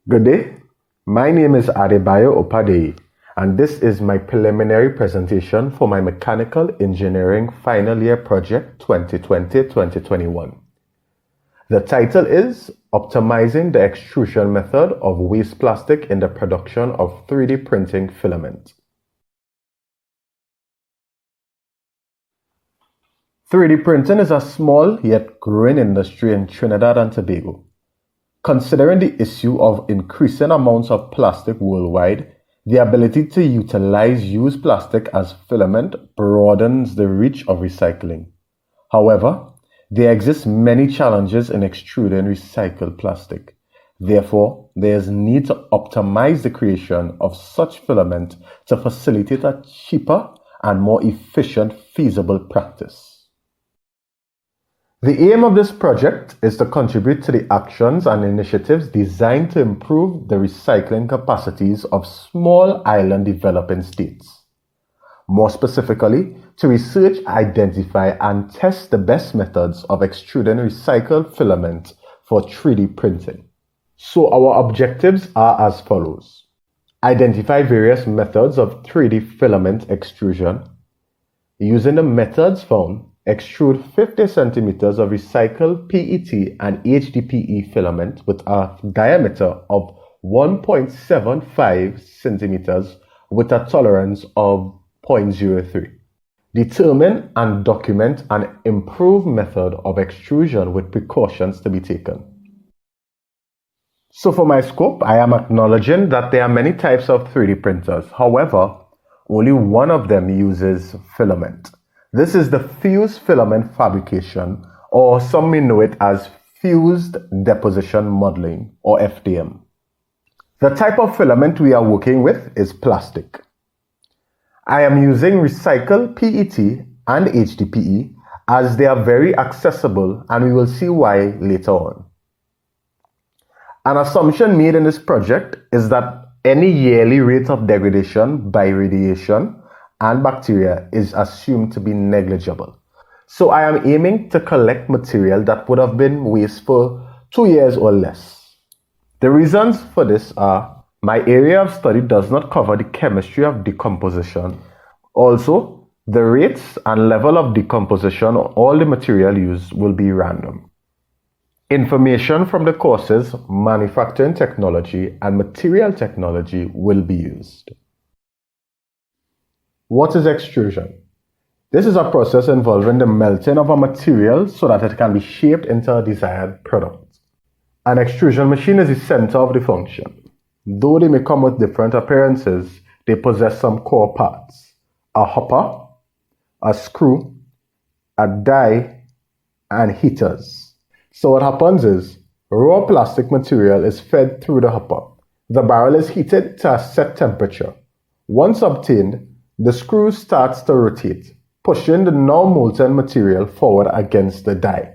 Good day. My name is Adebayo Opadeyi, and this is my preliminary presentation for my Mechanical Engineering Final Year Project 2020-2021. The title is Optimizing the Extrusion Method of Waste Plastic in the Production of 3D Printing Filament. 3D printing is a small yet growing industry in Trinidad and Tobago. Considering the issue of increasing amounts of plastic worldwide, the ability to utilize used plastic as filament broadens the reach of recycling. However, there exist many challenges in extruding recycled plastic. Therefore, there is need to optimize the creation of such filament to facilitate a cheaper and more efficient feasible practice. The aim of this project is to contribute to the actions and initiatives designed to improve the recycling capacities of small island developing states. More specifically, to research, identify, and test the best methods of extruding recycled filament for 3D printing. So our objectives are as follows. Identify various methods of 3D filament extrusion. Using the methods found, extrude 50 centimeters of recycled PET and HDPE filament with a diameter of 1.75 centimeters with a tolerance of 0.03. Determine and document an improved method of extrusion with precautions to be taken. So for my scope, I am acknowledging that there are many types of 3D printers. However, only one of them uses filament. This is the fused filament fabrication, or some may know it as fused deposition modeling, or FDM. The type of filament we are working with is plastic. I am using recycled PET and HDPE as they are very accessible, and we will see why later on. An assumption made in this project is that any yearly rate of degradation by radiation and bacteria is assumed to be negligible. So I am aiming to collect material that would have been waste for 2 years or less. The reasons for this are my area of study does not cover the chemistry of decomposition. Also, the rates and level of decomposition of all the material used will be random. Information from the courses Manufacturing Technology and Material Technology will be used. What is extrusion? This is a process involving the melting of a material so that it can be shaped into a desired product. An extrusion machine is the center of the function. Though they may come with different appearances, they possess some core parts: a hopper, a screw, a die, and heaters. So what happens is, raw plastic material is fed through the hopper. The barrel is heated to a set temperature. Once obtained, the screw starts to rotate, pushing the now molten material forward against the die.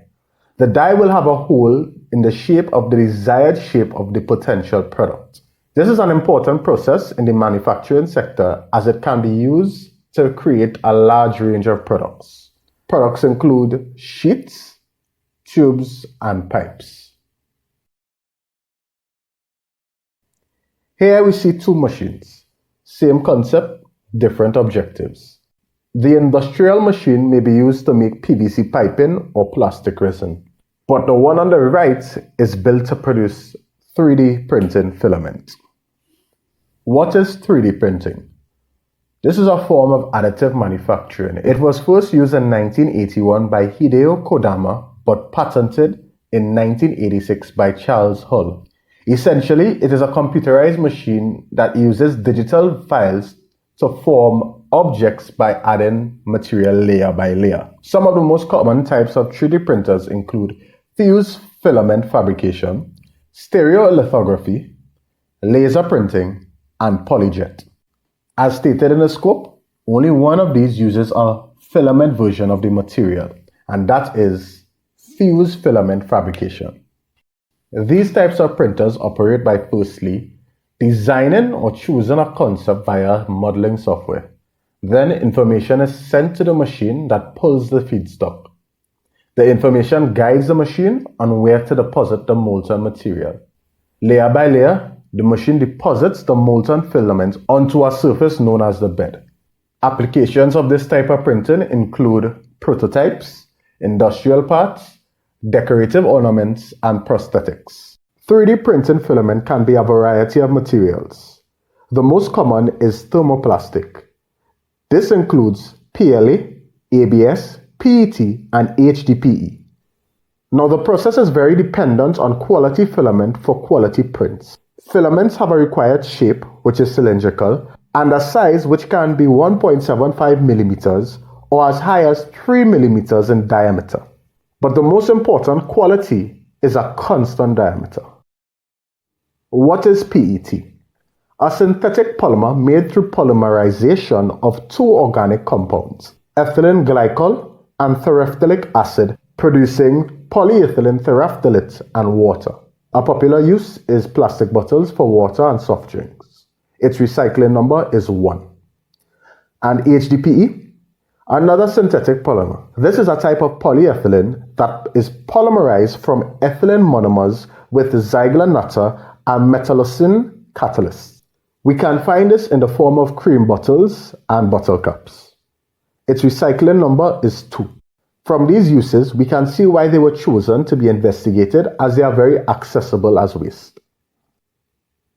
The die will have a hole in the shape of the desired shape of the potential product. This is an important process in the manufacturing sector as it can be used to create a large range of products. Products include sheets, tubes, and pipes. Here we see two machines. Same concept, different objectives. The industrial machine may be used to make PVC piping or plastic resin, but the one on the right is built to produce 3D printing filament. What is 3D printing? This is a form of additive manufacturing. It was first used in 1981 by Hideo Kodama, but patented in 1986 by Charles Hull. Essentially, it is a computerized machine that uses digital files to form objects by adding material layer by layer. Some of the most common types of 3D printers include fused filament fabrication, stereolithography, laser printing, and polyjet. As stated in the scope, only one of these uses a filament version of the material, and that is fused filament fabrication. These types of printers operate by firstly designing or choosing a concept via modeling software. Then information is sent to the machine that pulls the feedstock. The information guides the machine on where to deposit the molten material. Layer by layer, the machine deposits the molten filament onto a surface known as the bed. Applications of this type of printing include prototypes, industrial parts, decorative ornaments, and prosthetics. 3D printing filament can be a variety of materials. The most common is thermoplastic. This includes PLA, ABS, PET, and HDPE. Now the process is very dependent on quality filament for quality prints. Filaments have a required shape, which is cylindrical, and a size which can be 1.75 millimeters or as high as 3 millimeters in diameter. But the most important quality is a constant diameter. What is PET? A synthetic polymer made through polymerization of two organic compounds, ethylene glycol and terephthalic acid, producing polyethylene terephthalate and water. A popular use is plastic bottles for water and soft drinks. Its recycling number is 1. And HDPE? Another synthetic polymer. This is a type of polyethylene that is polymerized from ethylene monomers with Ziegler-Natta and metallocene catalysts. We can find this in the form of cream bottles and bottle caps. Its recycling number is 2. From these uses, we can see why they were chosen to be investigated, as they are very accessible as waste.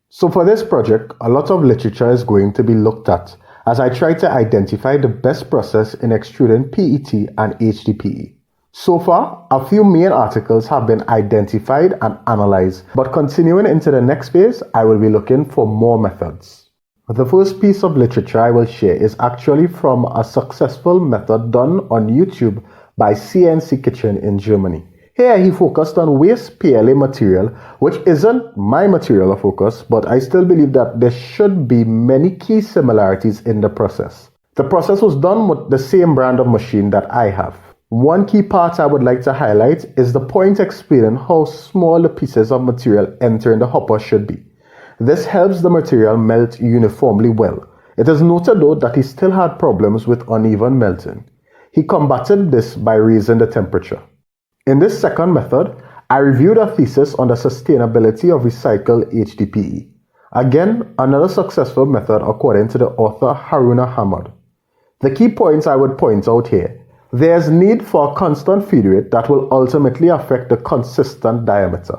So for this project, a lot of literature is going to be looked at as I try to identify the best process in extruding PET and HDPE. So far, a few main articles have been identified and analyzed, but continuing into the next phase, I will be looking for more methods. The first piece of literature I will share is actually from a successful method done on YouTube by CNC Kitchen in Germany. Here he focused on waste PLA material, which isn't my material of focus, but I still believe that there should be many key similarities in the process. The process was done with the same brand of machine that I have. One key part I would like to highlight is the point explaining how small the pieces of material entering the hopper should be. This helps the material melt uniformly well. It is noted though that he still had problems with uneven melting. He combated this by raising the temperature. In this second method, I reviewed a thesis on the sustainability of recycled HDPE. Again, another successful method according to the author Haruna Hamad. The key points I would point out here: there's need for a constant feed rate that will ultimately affect the consistent diameter.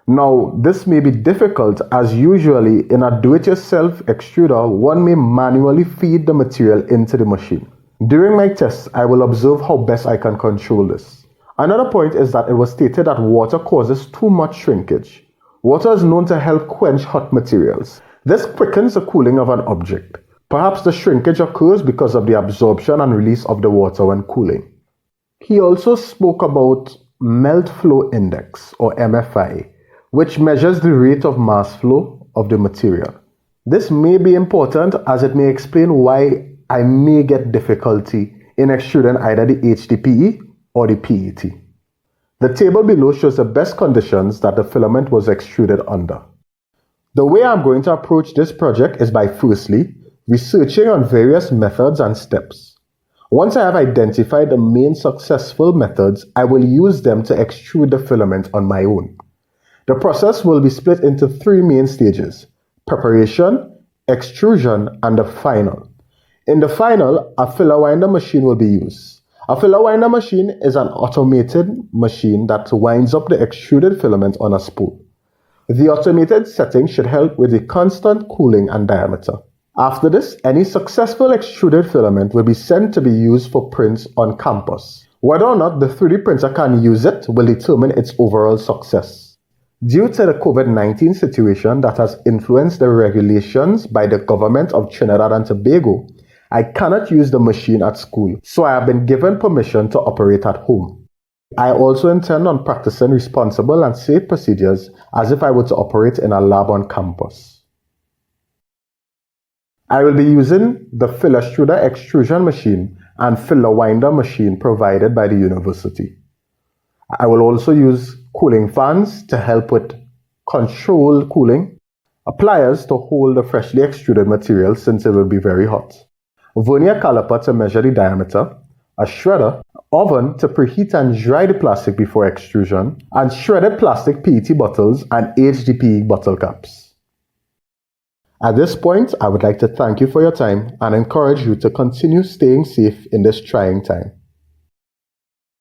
Now, this may be difficult as usually in a do-it-yourself extruder, one may manually feed the material into the machine. During my tests, I will observe how best I can control this. Another point is that it was stated that water causes too much shrinkage. Water is known to help quench hot materials. This quickens the cooling of an object. Perhaps the shrinkage occurs because of the absorption and release of the water when cooling. He also spoke about melt flow index, or MFI, which measures the rate of mass flow of the material. This may be important as it may explain why I may get difficulty in extruding either the HDPE or the PET. The table below shows the best conditions that the filament was extruded under. The way I'm going to approach this project is by firstly researching on various methods and steps. Once I have identified the main successful methods, I will use them to extrude the filament on my own. The process will be split into 3 main stages: preparation, extrusion, and the final. In the final, a filler winder machine will be used. A filler winder machine is an automated machine that winds up the extruded filament on a spool. The automated setting should help with the constant cooling and diameter. After this, any successful extruded filament will be sent to be used for prints on campus. Whether or not the 3D printer can use it will determine its overall success. Due to the COVID-19 situation that has influenced the regulations by the government of Trinidad and Tobago, I cannot use the machine at school, so I have been given permission to operate at home. I also intend on practicing responsible and safe procedures as if I were to operate in a lab on campus. I will be using the filler extruder extrusion machine and filler winder machine provided by the university. I will also use cooling fans to help with controlled cooling, pliers to hold the freshly extruded material since it will be very hot, vernier caliper to measure the diameter, a shredder, oven to preheat and dry the plastic before extrusion, and shredded plastic PET bottles and HDPE bottle caps. At this point, I would like to thank you for your time and encourage you to continue staying safe in this trying time.